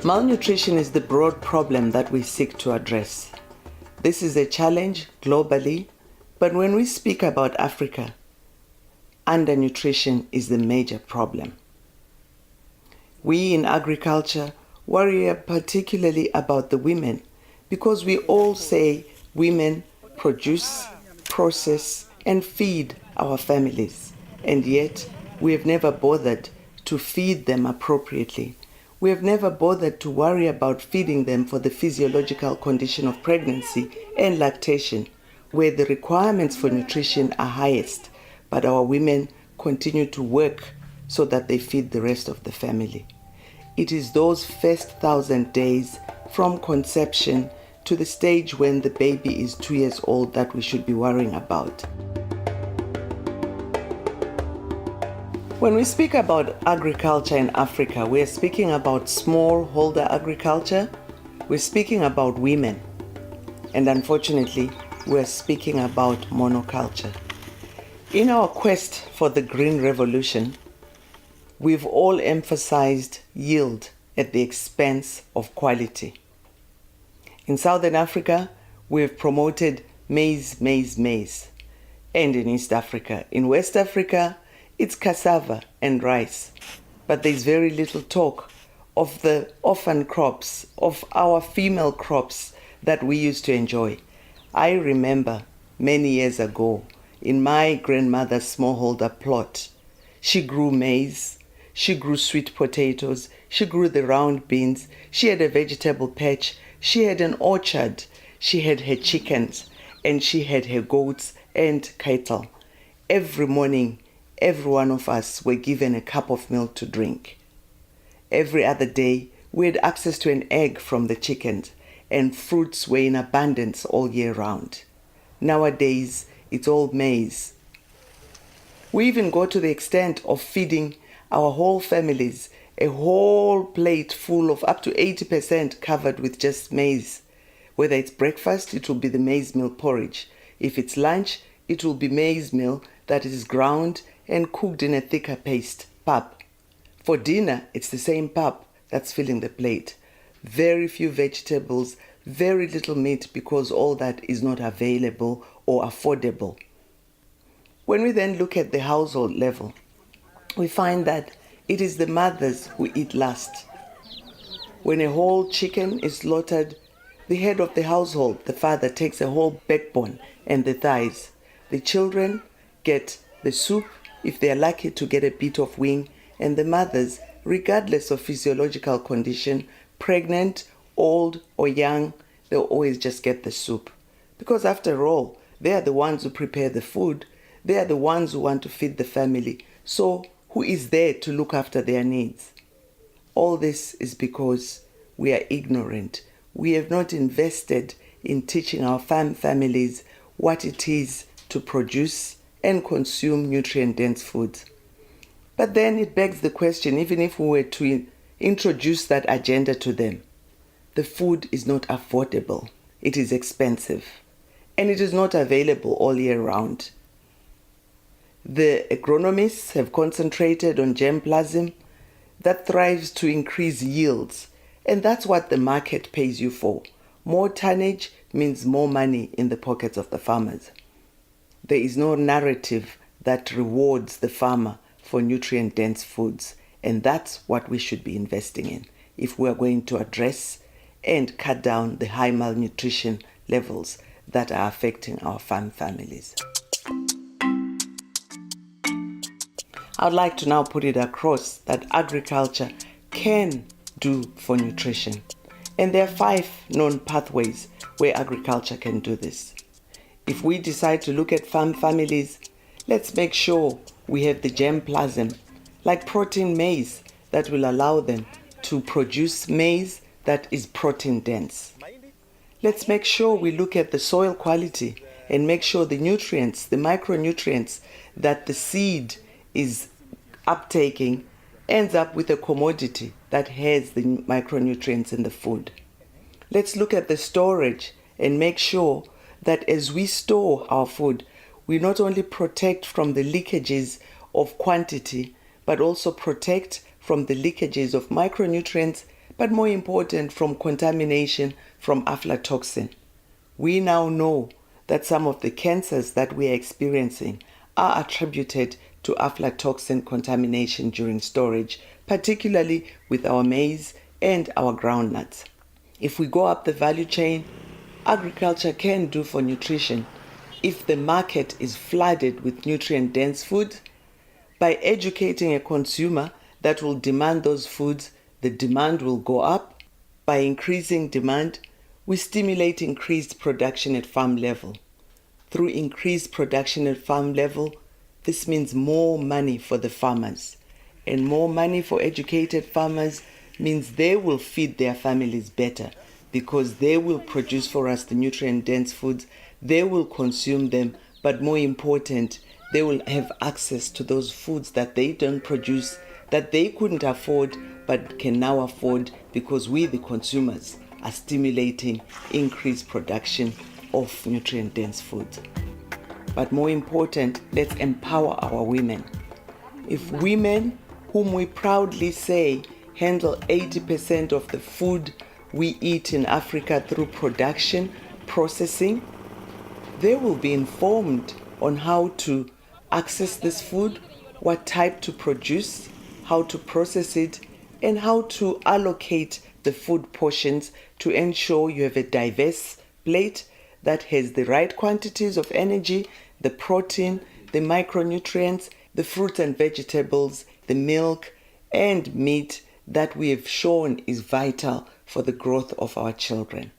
Malnutrition is the broad problem that we seek to address. This is a challenge globally, but when we speak about Africa, undernutrition is the major problem. We in agriculture worry particularly about the women because we all say women produce, process, and feed our families, and yet we have never bothered to feed them appropriately. We have never bothered to worry about feeding them for the physiological condition of pregnancy and lactation, where the requirements for nutrition are highest, but our women continue to work so that they feed the rest of the family. It is those first 1,000 days from conception to the stage when the baby is 2 years old that we should be worrying about. When we speak about agriculture in Africa, we are speaking about smallholder agriculture, we're speaking about women, and unfortunately, we're speaking about monoculture. In our quest for the green revolution, we've all emphasized yield at the expense of quality. In Southern Africa, we've promoted maize, maize, maize. And in East Africa, in West Africa, it's cassava and rice. But there's very little talk of the orphan crops, of our female crops that we used to enjoy. I remember many years ago, in my grandmother's smallholder plot, she grew maize, she grew sweet potatoes, she grew the round beans, she had a vegetable patch, she had an orchard, she had her chickens, and she had her goats and cattle. Every morning, every one of us were given a cup of milk to drink. Every other day, we had access to an egg from the chickens, and fruits were in abundance all year round. Nowadays, it's all maize. We even go to the extent of feeding our whole families a whole plate full of up to 80% covered with just maize. Whether it's breakfast, it will be the maize meal porridge. If it's lunch, it will be maize meal that is ground and cooked in a thicker paste, pap. For dinner, it's the same pap that's filling the plate. Very few vegetables, very little meat because all that is not available or affordable. When we then look at the household level, we find that it is the mothers who eat last. When a whole chicken is slaughtered, the head of the household, the father, takes a whole backbone and the thighs. The children get the soup, if they are lucky to get a bit of wing, and the mothers, regardless of physiological condition, pregnant, old or young, they'll always just get the soup. Because after all, they are the ones who prepare the food, they are the ones who want to feed the family. So who is there to look after their needs? All this is because we are ignorant. We have not invested in teaching our families what it is to produce and consume nutrient-dense foods. But then it begs the question, even if we were to introduce that agenda to them, the food is not affordable. It is expensive. And it is not available all year round. The agronomists have concentrated on germplasm that thrives to increase yields, and that's what the market pays you for. More tonnage means more money in the pockets of the farmers. There is no narrative that rewards the farmer for nutrient-dense foods, and that's what we should be investing in if we are going to address and cut down the high malnutrition levels that are affecting our farm families. I'd like to now put it across that agriculture can do for nutrition. And there are 5 known pathways where agriculture can do this. If we decide to look at farm families, let's make sure we have the germplasm, like protein maize, that will allow them to produce maize that is protein dense. Let's make sure we look at the soil quality and make sure the nutrients, the micronutrients that the seed is uptaking ends up with a commodity that has the micronutrients in the food. Let's look at the storage and make sure that as we store our food, we not only protect from the leakages of quantity, but also protect from the leakages of micronutrients, but more important, from contamination from aflatoxin. We now know that some of the cancers that we are experiencing are attributed to aflatoxin contamination during storage, particularly with our maize and our groundnuts. If we go up the value chain, agriculture can do for nutrition if the market is flooded with nutrient-dense foods. By educating a consumer that will demand those foods, the demand will go up. By increasing demand, we stimulate increased production at farm level. Through increased production at farm level, this means more money for the farmers. And more money for educated farmers means they will feed their families better because they will produce for us the nutrient-dense foods, they will consume them, but more important, they will have access to those foods that they don't produce, that they couldn't afford, but can now afford because we, the consumers, are stimulating increased production of nutrient-dense foods. But more important, let's empower our women. If women, whom we proudly say handle 80% of the food we eat in Africa through production, processing, they will be informed on how to access this food, what type to produce, how to process it, and how to allocate the food portions to ensure you have a diverse plate that has the right quantities of energy, the protein, the micronutrients, the fruits and vegetables, the milk and meat that we have shown is vital for the growth of our children.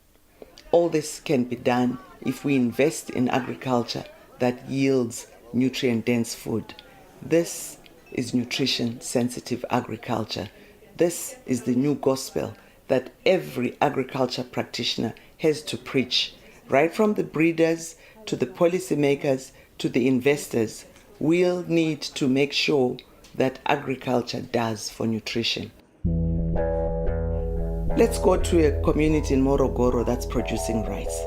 All this can be done if we invest in agriculture that yields nutrient-dense food. This is nutrition-sensitive agriculture. This is the new gospel that every agriculture practitioner has to preach. Right from the breeders to the policymakers to the investors, we'll need to make sure that agriculture does for nutrition. Let's go to a community in Morogoro that's producing rice.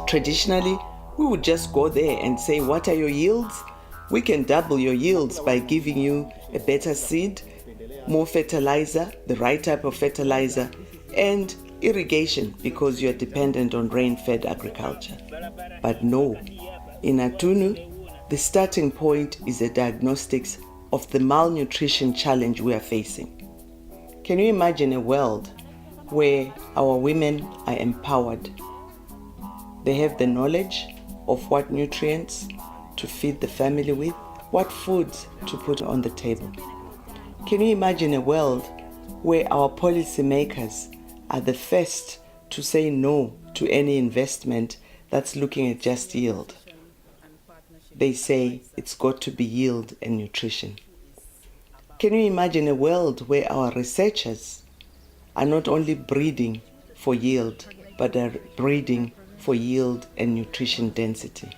Traditionally, we would just go there and say, what are your yields? We can double your yields by giving you a better seed, more fertilizer, the right type of fertilizer, and irrigation because you're dependent on rain-fed agriculture. But no, in ATONU, the starting point is a diagnostics of the malnutrition challenge we are facing. Can you imagine a world where our women are empowered? They have the knowledge of what nutrients to feed the family with, what foods to put on the table. Can you imagine a world where our policymakers are the first to say no to any investment that's looking at just yield? They say it's got to be yield and nutrition. Can you imagine a world where our researchers are not only breeding for yield, but are breeding for yield and nutrition density?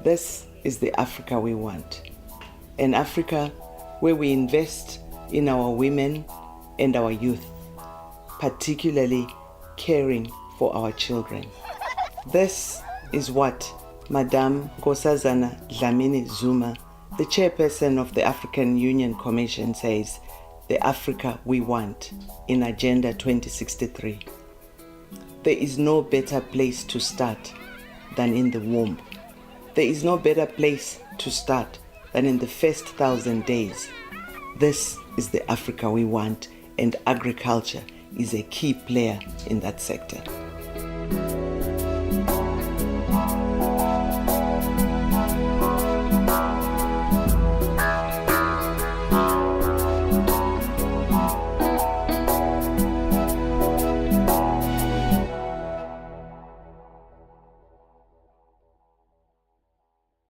This is the Africa we want. An Africa where we invest in our women and our youth, particularly caring for our children. This is what Madame Nkosazana Dlamini Zuma, the chairperson of the African Union Commission, says, the Africa we want in Agenda 2063. There is no better place to start than in the womb. There is no better place to start than in the first 1,000 days. This is the Africa we want, and agriculture is a key player in that sector.